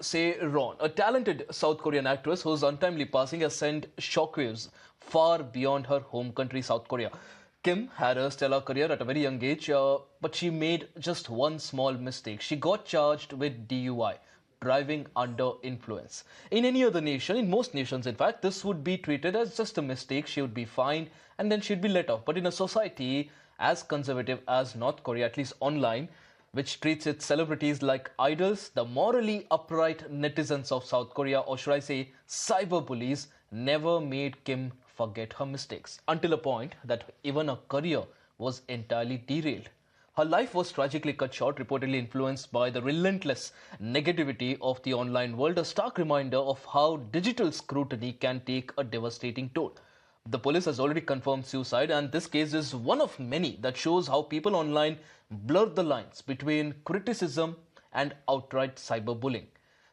Saeron, a talented South Korean actress whose untimely passing has sent shockwaves far beyond her home country, South Korea. Kim had a stellar career at a very young age, but she made just one small mistake. She got charged with DUI, driving under influence. In any other nation, in most nations in fact, this would be treated as just a mistake. She would be fined and then she'd be let off. But in a society as conservative as North Korea, at least online, which treats its celebrities like idols, the morally upright netizens of South Korea, or should I say cyberbullies, never made Kim forget her mistakes until a point that even her career was entirely derailed. Her life was tragically cut short, reportedly influenced by the relentless negativity of the online world, a stark reminder of how digital scrutiny can take a devastating toll. The police has already confirmed suicide, and this case is one of many that shows how people online blur the lines between criticism and outright cyberbullying.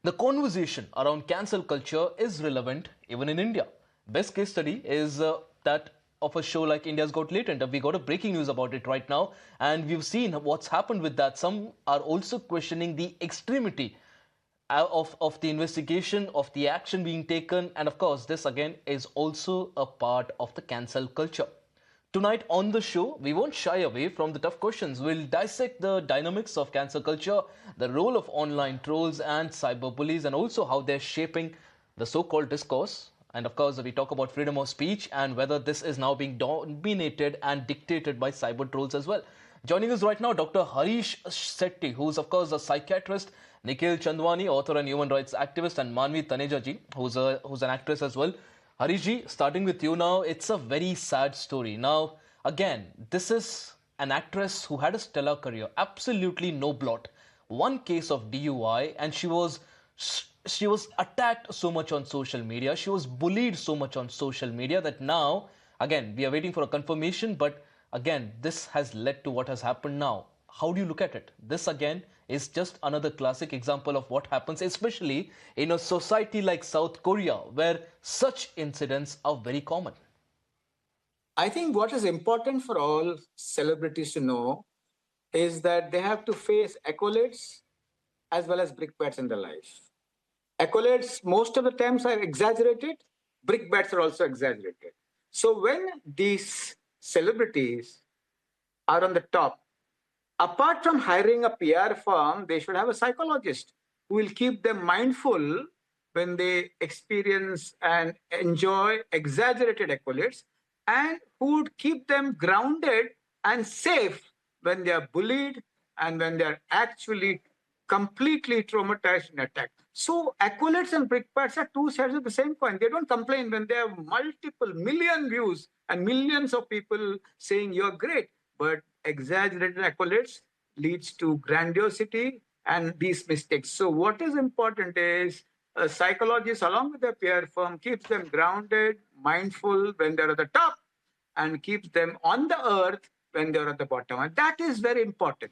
The conversation around cancel culture is relevant even in India. Best case study is that of a show like India's Got Latent. We got a breaking news about it right now, and we've seen what's happened with that. Some are also questioning the extremity of the investigation, of the action being taken, and of course, this again is also a part of the cancel culture. Tonight on the show, we won't shy away from the tough questions. We'll dissect the dynamics of cancel culture, the role of online trolls and cyberbullies, and also how they're shaping the so called discourse. And of course, we talk about freedom of speech and whether this is now being dominated and dictated by cyber trolls as well. Joining us right now, Dr. Harish Setti, who's of course a psychiatrist, Nikhil Chandwani, author and human rights activist, and Manvi Taneja ji, who's an actress as well. Harish ji, starting with you now, it's a very sad story. Now, again, this is an actress who had a stellar career, absolutely no blot. One case of DUI, and she was attacked so much on social media. She was bullied so much on social media that now, again, we are waiting for a confirmation, but again, this has led to what has happened now. How do you look at it? This again is just another classic example of what happens, especially in a society like South Korea, where such incidents are very common. I think what is important for all celebrities to know is that they have to face accolades as well as brickbats in their life. Accolades, most of the times, are exaggerated, brickbats are also exaggerated. So when these celebrities are on the top, apart from hiring a PR firm, they should have a psychologist who will keep them mindful when they experience and enjoy exaggerated accolades, and who would keep them grounded and safe when they are bullied and when they are actually completely traumatized and attacked. So accolades and brickbats are two sides of the same coin. They don't complain when they have multiple million views and millions of people saying you're great. But exaggerated accolades leads to grandiosity and these mistakes. So what is important is a psychologist along with their peer firm keeps them grounded, mindful when they're at the top, and keeps them on the earth when they're at the bottom. And that is very important.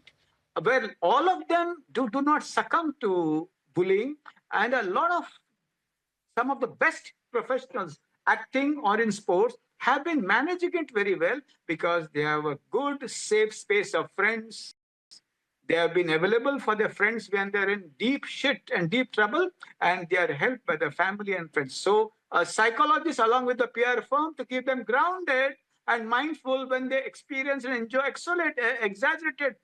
Well, all of them do not succumb to bullying, and a lot of some of the best professionals acting or in sports have been managing it very well because they have a good, safe space of friends. They have been available for their friends when they're in deep shit and deep trouble, and they are helped by their family and friends. So, a psychologist, along with the PR firm, to keep them grounded and mindful when they experience and enjoy exaggerated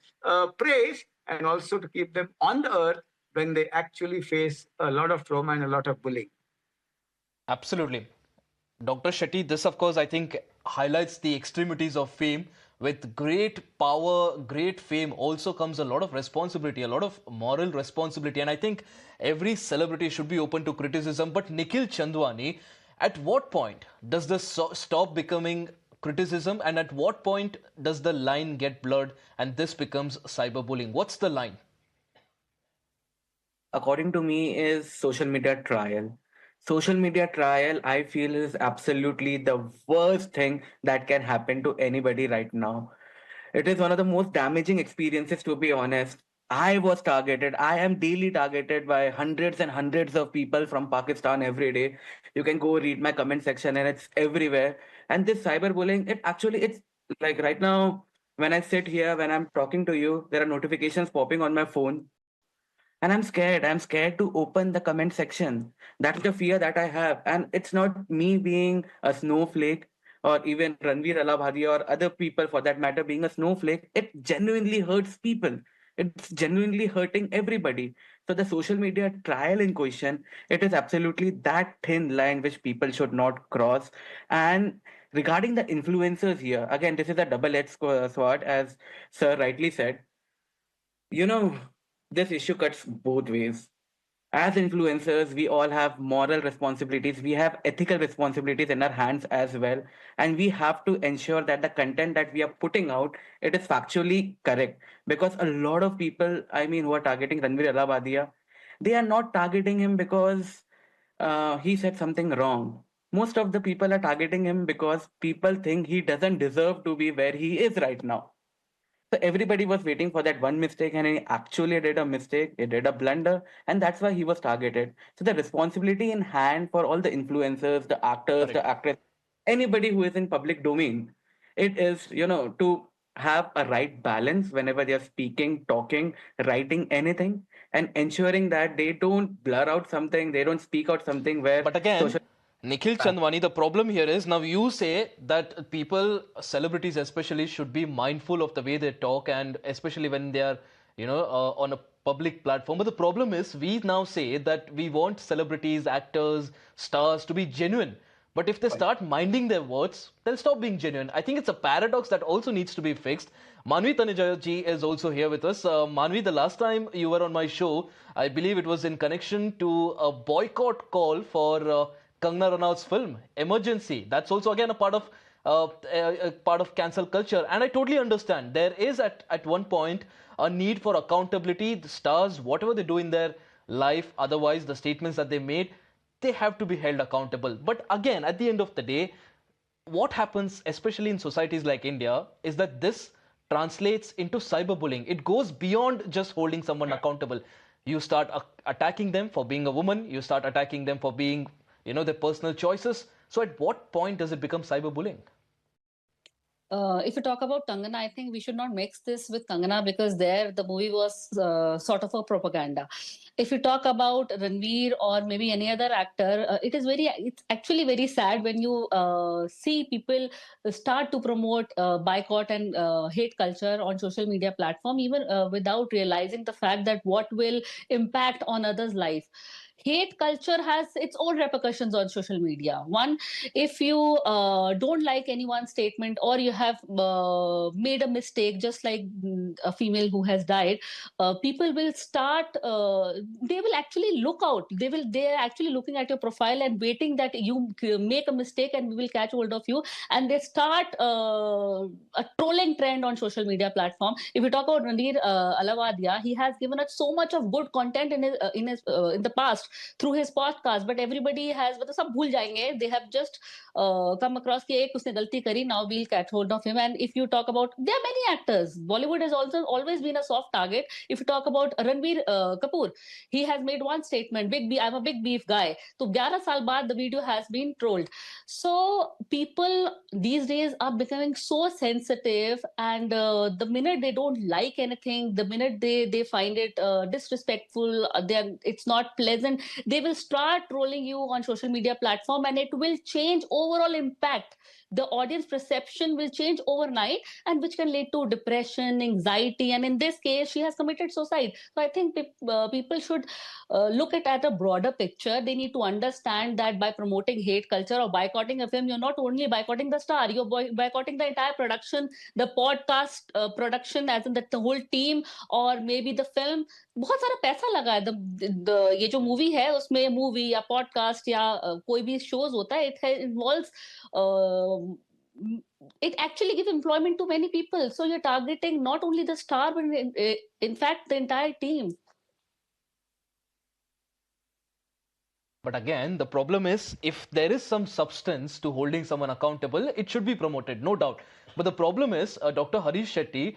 praise, and also to keep them on the earth when they actually face a lot of trauma and a lot of bullying. Absolutely. Dr. Shetty, this of course I think highlights the extremities of fame. With great power, great fame also comes a lot of responsibility, a lot of moral responsibility. And I think every celebrity should be open to criticism. But Nikhil Chandwani, at what point does this stop becoming criticism, and at what point does the line get blurred and this becomes cyberbullying? What's the line? According to me, is social media trial. Social media trial, I feel, is absolutely the worst thing that can happen to anybody right now. It is one of the most damaging experiences, to be honest. I was targeted. I am daily targeted by hundreds and hundreds of people from Pakistan every day. You can go read my comment section and it's everywhere. And this cyberbullying, it's like right now, when I sit here, when I'm talking to you, there are notifications popping on my phone. And I'm scared to open the comment section. That's the fear that I have. And it's not me being a snowflake, or even Ranveer Alabhadi or other people for that matter being a snowflake. It genuinely hurts people. It's genuinely hurting everybody. So the social media trial in question, it is absolutely that thin line which people should not cross. And regarding the influencers here, again, this is a double-edged sword, as Sir rightly said. You know, this issue cuts both ways. As influencers, we all have moral responsibilities, we have ethical responsibilities in our hands as well, and we have to ensure that the content that we are putting out, it is factually correct. Because a lot of people, I mean, who are targeting Ranveer Alabadia, they are not targeting him because he said something wrong. Most of the people are targeting him because people think he doesn't deserve to be where he is right now. So everybody was waiting for that one mistake, and he actually did a mistake. He did a blunder, and that's why he was targeted. So the responsibility in hand for all the influencers, the actors, the Correct. actress, anybody who is in public domain, it is, to have a right balance whenever they are speaking, talking, writing anything, and ensuring that they don't blur out something, they don't speak out something where But again, social. Nikhil Chandwani, the problem here is now you say that people, celebrities especially, should be mindful of the way they talk, and especially when they are, on a public platform. But the problem is, we now say that we want celebrities, actors, stars to be genuine. But if they start minding their words, they'll stop being genuine. I think it's a paradox that also needs to be fixed. Manvi Taneja ji is also here with us. Manvi, the last time you were on my show, I believe it was in connection to a boycott call for Kangna Ranaut's film Emergency. That's also again a part of cancel culture, and I totally understand. There is at one point a need for accountability. The stars, whatever they do in their life, otherwise the statements that they made, they have to be held accountable. But again, at the end of the day, what happens, especially in societies like India, is that this translates into cyberbullying. It goes beyond just holding someone accountable. You start attacking them for being a woman. You start attacking them for being, their personal choices. So at what point does it become cyberbullying? If you talk about Kangana, I think we should not mix this with Kangana because there the movie was sort of a propaganda. If you talk about Ranveer or maybe any other actor, it's actually very sad when you see people start to promote boycott and hate culture on social media platform, even without realizing the fact that what will impact on others' life. Hate culture has its own repercussions on social media. One, if you don't like anyone's statement or you have made a mistake, just like a female who has died, people will start they will actually look out, they are actually looking at your profile and waiting that you make a mistake and we will catch hold of you, and they start a trolling trend on social media platform. If you talk about Ranveer Alawadia, he has given us so much of good content in the past through his podcast, but everybody has, मतलब सब भूल जाएंगे, they have just come across कि एक उसने गलती करी, now we'll catch hold of him. And if you talk about, there are many actors, Bollywood has also always been a soft target. If you talk about Ranveer Kapoor, he has made one statement, big beef, I'm a big beef guy, तो 11 साल बाद the video has been trolled. So people these days are becoming so sensitive, and the minute they don't like anything, the minute they find it disrespectful, it's not pleasant, they will start trolling you on social media platform, and it will change overall impact. The audience perception will change overnight, and which can lead to depression, anxiety, and in this case she has committed suicide. So I think people should look at a broader picture. They need to understand that by promoting hate culture or boycotting a film, you're not only boycotting the star, you're boycotting the entire production, the podcast production, as in the whole team, or maybe the film. बहुत सारा पैसा लगा है, ये जो movie है उसमें, movie या पॉडकास्ट या कोई भी शोज होता है, it involves it actually gives employment to many people, so you're targeting not only the star but in fact the entire team. But again, the problem is, if there is some substance to holding someone accountable, it should be promoted, no doubt. But the problem is, Dr. Harish Shetty,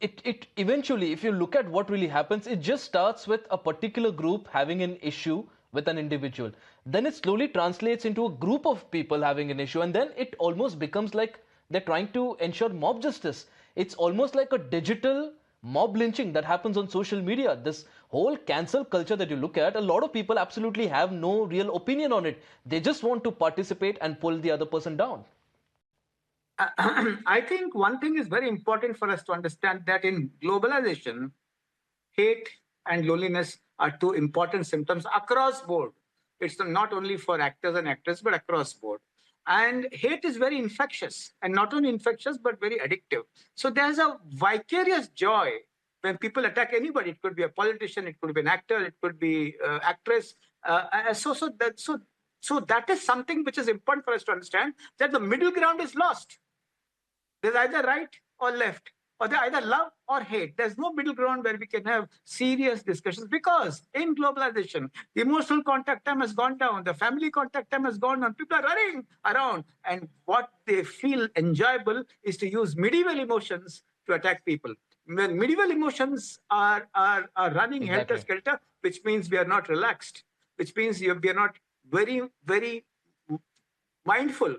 it eventually, if you look at what really happens, it just starts with a particular group having an issue with an individual. Then it slowly translates into a group of people having an issue, and then it almost becomes like they're trying to ensure mob justice. It's almost like a digital mob lynching that happens on social media, this whole cancel culture that you look at, a lot of people absolutely have no real opinion on it. They just want to participate and pull the other person down. I think one thing is very important for us to understand, that in globalization, hate and loneliness are two important symptoms across board. It's not only for actors and actresses, but across board. And hate is very infectious, and not only infectious, but very addictive. So there's a vicarious joy when people attack anybody. It could be a politician, it could be an actor, it could be actress. So that is something which is important for us to understand, that the middle ground is lost. There's either right or left, or there's either love or hate. There's no middle ground where we can have serious discussions, because in globalization, the emotional contact time has gone down, the family contact time has gone down. People are running around, and what they feel enjoyable is to use medieval emotions to attack people. When medieval emotions are running helter-skelter, which means we are not relaxed, which means we are not very, very mindful.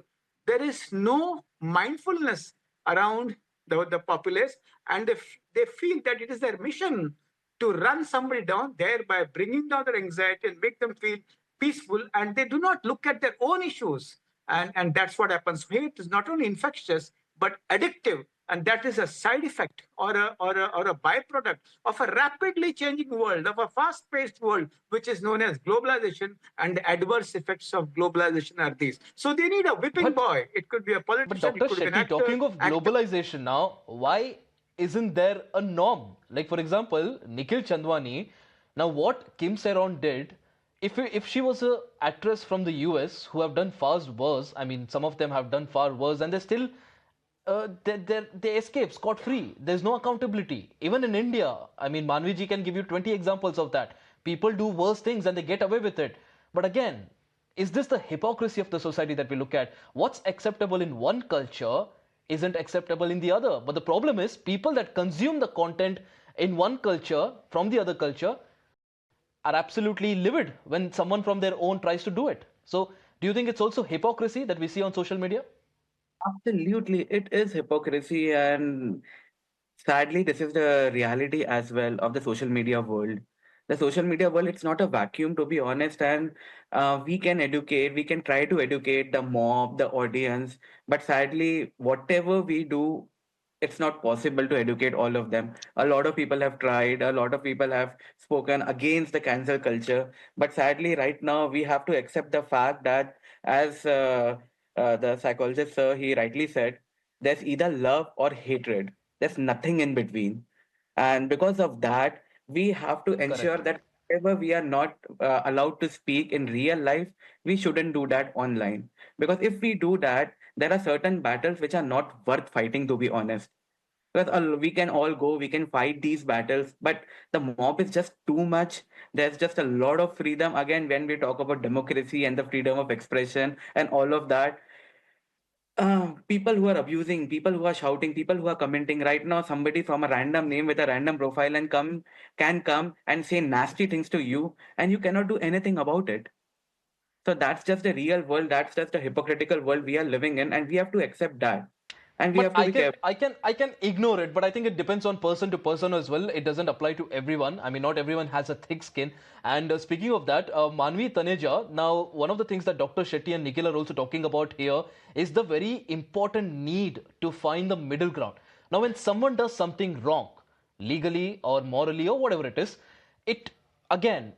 There is no mindfulness around the populace, and they feel that it is their mission to run somebody down, thereby bringing down their anxiety and make them feel peaceful, and they do not look at their own issues. And that's what happens. Hate is not only infectious, but addictive. And that is a side effect or a byproduct of a rapidly changing world, of a fast-paced world, which is known as globalization. And the adverse effects of globalization are these. So they need a whipping boy. It could be a politician, but Dr. it could be an Shetty, actor. talking of globalization now, why isn't there a norm? Like, for example, Nikhil Chandwani, now what Kim Sae-ron did, if she was an actress from the US who have done far worse, I mean, some of them have done far worse, and they still they escape scot-free. There's no accountability. Even in India, I mean, Manviji can give you 20 examples of that. People do worse things and they get away with it. But again, is this the hypocrisy of the society that we look at? What's acceptable in one culture isn't acceptable in the other. But the problem is, people that consume the content in one culture from the other culture are absolutely livid when someone from their own tries to do it. So do you think it's also hypocrisy that we see on social media? Absolutely, it is hypocrisy, and sadly, this is the reality as well of the social media world. The social media world, it's not a vacuum, to be honest, and we can educate, we can try to educate the mob, the audience, but sadly, whatever we do, it's not possible to educate all of them. A lot of people have tried, a lot of people have spoken against the cancel culture, but sadly, right now, we have to accept the fact that, as the psychologist, sir, he rightly said, there's either love or hatred. There's nothing in between. And because of that, we have to ensure Correct. that whatever we are not allowed to speak in real life, we shouldn't do that online. Because if we do that, there are certain battles which are not worth fighting, to be honest. Because we can all go, we can fight these battles, but the mob is just too much. There's just a lot of freedom. Again, when we talk about democracy and the freedom of expression and all of that, people who are abusing, people who are shouting, people who are commenting right now, somebody from a random name with a random profile and can come and say nasty things to you, and you cannot do anything about it. So that's just the real world. That's just the hypocritical world we are living in, and we have to accept that, and we But have to be careful. I can ignore it, but I think it depends on person to person as well. It doesn't apply to everyone. I mean, not everyone has a thick skin. And speaking of that, Manvi Taneja, now one of the things that Dr. Shetty and Nikhil are also talking about here is the very important need to find the middle ground. Now, when someone does something wrong, legally or morally or whatever it is, it again,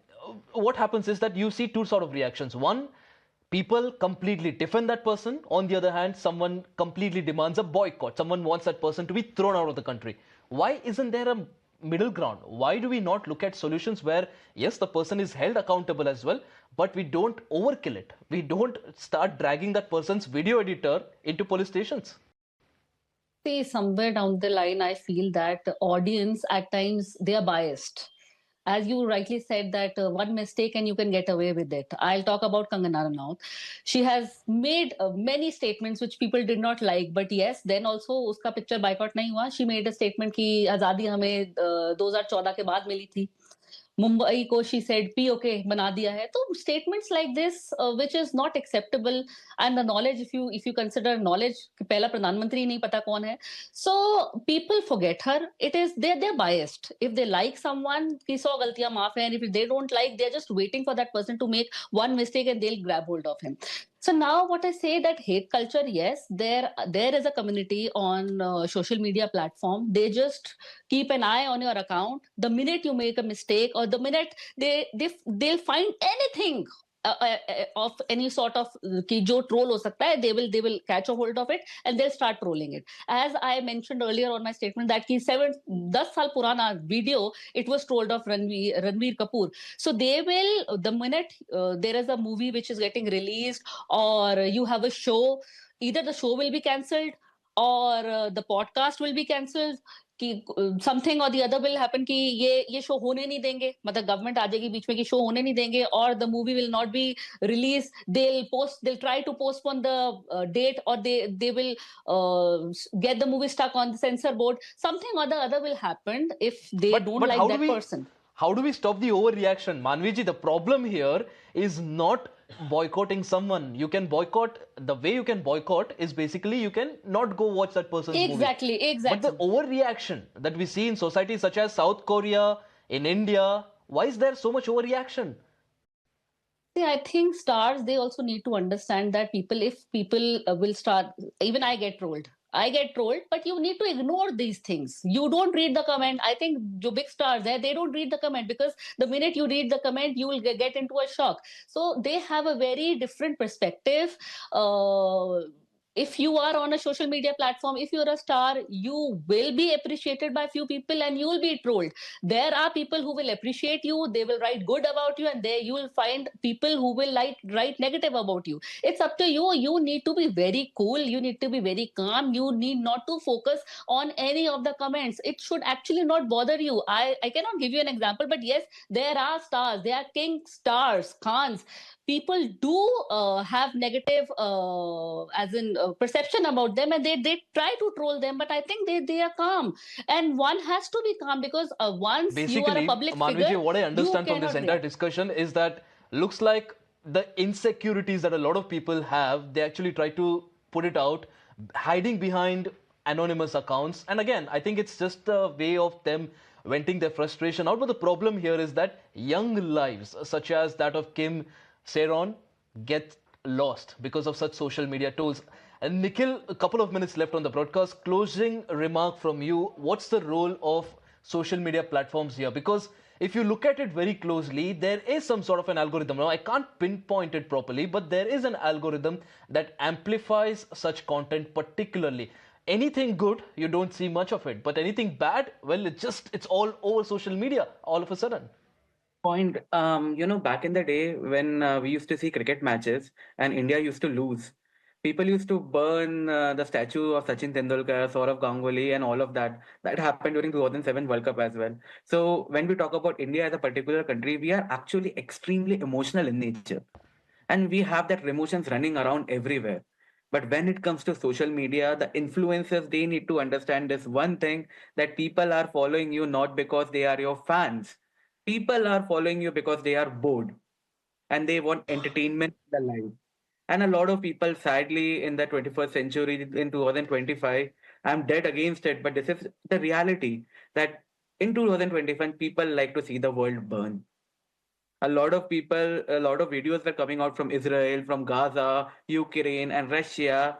what happens is that you see two sort of reactions. One, people completely defend that person. On the other hand, someone completely demands a boycott. Someone wants that person to be thrown out of the country. Why isn't there a middle ground? Why do we not look at solutions where, yes, the person is held accountable as well, but we don't overkill it? We don't start dragging that person's video editor into police stations. See, somewhere down the line, I feel that the audience at times they are biased. As you rightly said, that one mistake and you can get away with it. I'll talk about Kangana Ranaut. She has made many statements which people did not like, but yes, then also uska picture boycott nahi hua. She made a statement कि आजादी हमें 2014 के बाद मिली थी. Mumbai ko she said POK bana diya hai. So statements like this, which is not acceptable, and the knowledge, if you consider knowledge, pehla pradhan mantri nahi pata kaun hai. So people forget her. It is they're biased. If they like someone, ki 100 galtiyan maaf hai, and if they don't like, they're just waiting for that person to make one mistake and they'll grab hold of him. So now what I say, that hate culture, yes, there is a community on social media platform. They just keep an eye on your account. The minute you make a mistake, or the minute they'll find anything of any sort of ki jo troll ho sakta hai, they will catch a hold of it and they'll start trolling it. As I mentioned earlier on my statement, that ki 10 saal purana video, it was trolled of Ranveer Kapoor. So they will, the minute there is a movie which is getting released, or you have a show, either the show will be cancelled, or the podcast will be cancelled, कि something और the other will happen कि ये show होने नहीं देंगे, मतलब government आ जाएगी बीच में कि शो होने नहीं देंगे, और the movie will not be release, they'll try to postpone the date, or they will get the movie stuck on the censor board. Something or the other will happen if they don't like that person. How do we stop the overreaction? Manviji, the problem here is not boycotting someone. You can boycott, the way you can boycott is basically you can not go watch that person's movie. Exactly. But the overreaction that we see in societies such as South Korea, in India, why is there so much overreaction? See, I think stars, they also need to understand that if people will start, even I get trolled, but you need to ignore these things. You don't read the comment. I think jo big stars there, they don't read the comment, because the minute you read the comment, you will get into a shock. So they have a very different perspective. If you are on a social media platform, if you're a star, you will be appreciated by few people and you will be trolled. There are people who will appreciate you, they will write good about you, and there you will find people who will write negative about you. It's up to you. You need to be very cool, you need to be very calm, you need not to focus on any of the comments. It should actually not bother you. I cannot give you an example, but yes, there are stars, there are king stars, khans. People do have negative as in perception about them, and they try to troll them, but I think they are calm, and one has to be calm, because once you are a public Manviji, figure, what I understand you from this cannot entire react. discussion is that looks like the insecurities that a lot of people have, they actually try to put it out, hiding behind anonymous accounts. And again, I think it's just a way of them venting their frustration out. But the problem here is that young lives, such as that of Kim Sae-ron, get lost because of such social media tools. And Nikhil, a couple of minutes left on the broadcast. Closing remark from you. What's the role of social media platforms here? Because if you look at it very closely, there is some sort of an algorithm. Now, I can't pinpoint it properly, but there is an algorithm that amplifies such content particularly. Anything good, you don't see much of it. But anything bad, well, it's all over social media all of a sudden. Point. Back in the day when we used to see cricket matches and India used to lose, people used to burn the statue of Sachin Tendulkar, Saurav Ganguly, and all of that. That happened during 2007 World Cup as well. So when we talk about India as a particular country, we are actually extremely emotional in nature, and we have that emotions running around everywhere. But when it comes to social media, the influencers, they need to understand this one thing, that people are following you not because they are your fans. People are following you because they are bored and they want entertainment in their life. And a lot of people, sadly, in the 21st century, in 2025, I'm dead against it, but this is the reality, that in 2025, people like to see the world burn. A lot of people, a lot of videos were coming out from Israel, from Gaza, Ukraine, and Russia.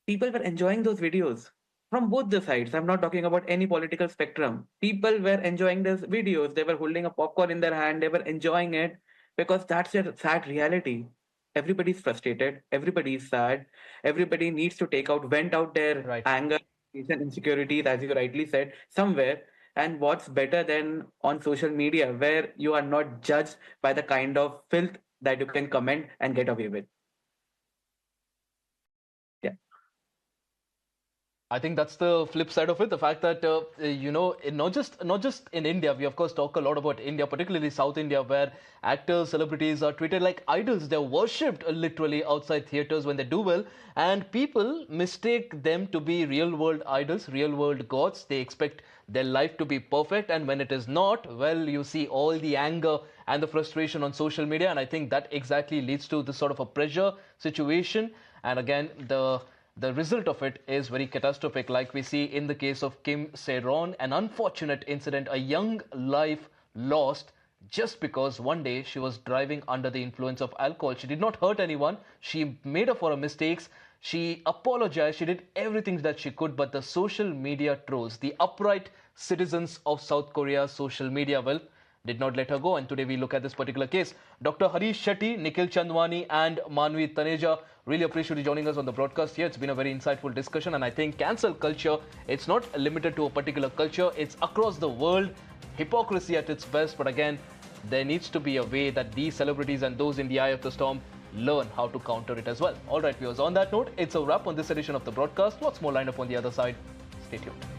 People were enjoying those videos from both the sides. I'm not talking about any political spectrum. People were enjoying those videos. They were holding a popcorn in their hand. They were enjoying it because that's a sad reality. Everybody's frustrated. Everybody's sad. Everybody needs to vent out their anger, and insecurities, as you rightly said, somewhere. And what's better than on social media, where you are not judged by the kind of filth that you can comment and get away with. Yeah. I think that's the flip side of it. The fact that not just in India, we of course talk a lot about India, particularly South India, where actors, celebrities are treated like idols. They're worshipped literally outside theaters when they do well, and people mistake them to be real-world idols, real-world gods. They expect their life to be perfect, and when it is not, well, you see all the anger and the frustration on social media, and I think that exactly leads to this sort of a pressure situation. And again, the result of it is very catastrophic, like we see in the case of Kim Sae-ron, an unfortunate incident, a young life lost just because one day she was driving under the influence of alcohol. She did not hurt anyone. She made up for her mistakes. She apologized. She did everything that she could, but the social media trolls, the upright citizens of South Korea's social media, well, did not let her go. And today we look at this particular case. Dr. Harish Shetty, Nikhil Chandwani, and Manvi Taneja, really appreciate you joining us on the broadcast here. It's been a very insightful discussion, and I think cancel culture, it's not limited to a particular culture, it's across the world. Hypocrisy at its best, but again, there needs to be a way that these celebrities and those in the eye of the storm learn how to counter it as well. All right, viewers, on that note, it's a wrap on this edition of the broadcast. Lots more lined up on the other side. Stay tuned.